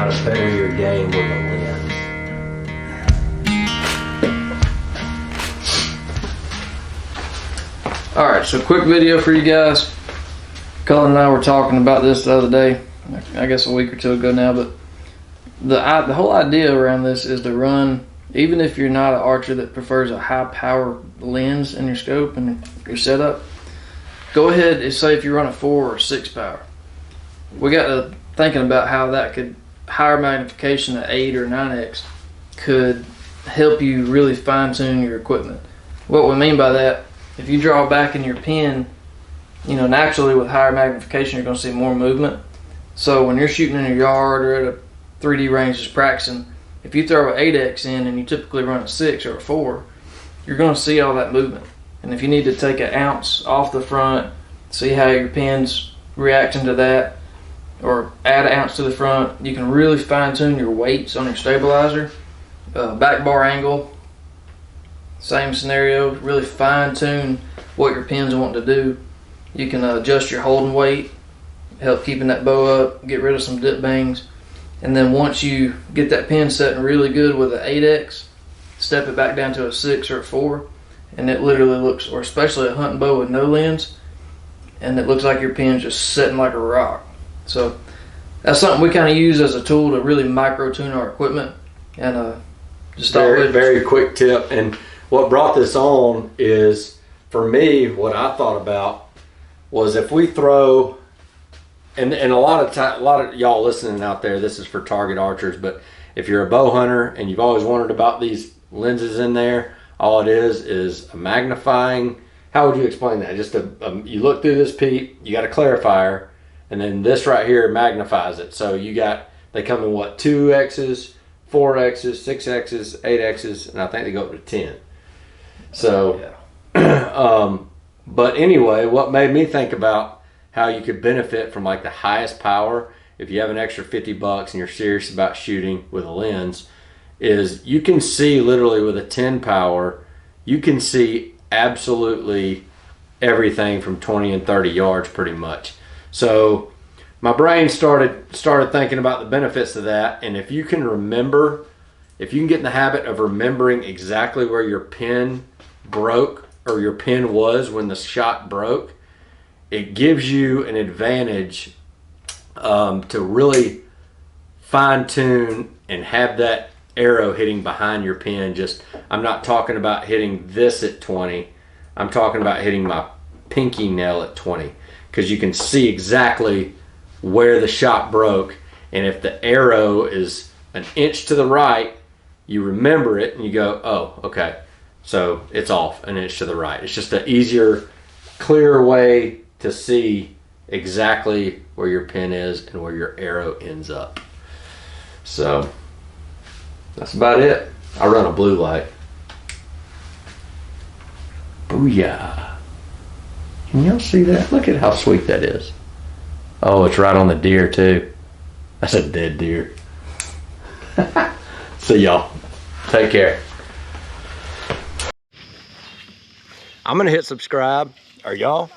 how to better your game with a lens. Alright, so quick video for you guys. Cullen and I were talking about this the other day, I guess a week or two ago now, but the whole idea around this is to run, even if you're not an archer that prefers a high power lens in your scope and your setup, go ahead and say if you run a 4 or 6 power. We got to thinking about how that could, higher magnification at 8 or 9x could help you really fine tune your equipment. What we mean by that, if you draw back in your pen, you know, naturally with higher magnification, you're going to see more movement. So when you're shooting in your yard or at a 3D range just practicing, if you throw an 8x in and you typically run a 6 or a 4, you're going to see all that movement. And if you need to take an ounce off the front, see how your pen's reacting to that, or add an ounce to the front, you can really fine tune your weights on your stabilizer. Back bar angle, same scenario, really fine tune what your pen's wanting to do. You can adjust your holding weight, help keeping that bow up, get rid of some dip bangs. And then once you get that pen setting really good with an 8x, step it back down to a 6 or a 4, and it literally looks, or especially a hunting bow with no lens, and it looks like your pen's just sitting like a rock. So that's something we kind of use as a tool to really micro tune our equipment. And just very quick tip. And what brought this on is, for me, what I thought about was if we throw, and a lot of y'all listening out there, this is for target archers, but if you're a bow hunter and you've always wondered about these lenses in there, all it is a magnifying. How would you explain that? Just you look through this peep, you got a clarifier, and then this right here magnifies it. So they come in what, 2x's, 4x's, 6x's, 8x's, and I think they go up to 10. So, yeah. But anyway, what made me think about how you could benefit from like the highest power if you have an extra $50 and you're serious about shooting with a lens, is you can see literally with a 10 power, you can see absolutely everything from 20 and 30 yards pretty much. So my brain started thinking about the benefits of that. And if you can remember, if you can get in the habit of remembering exactly where your pen broke or your pen was when the shot broke, it gives you an advantage to really fine tune and have that arrow hitting behind your pen. I'm not talking about hitting this at 20. I'm talking about hitting my pinky nail at 20, because you can see exactly where the shot broke. And if the arrow is an inch to the right, you remember it and you go, oh, okay, so it's off an inch to the right. It's just an easier, clearer way to see exactly where your pin is and where your arrow ends up. So that's about it. I run a blue light. Booyah. Can y'all see that? Look at how sweet that is. Oh, it's right on the deer too. That's a dead deer. See y'all. Take care. I'm gonna hit subscribe. Are y'all?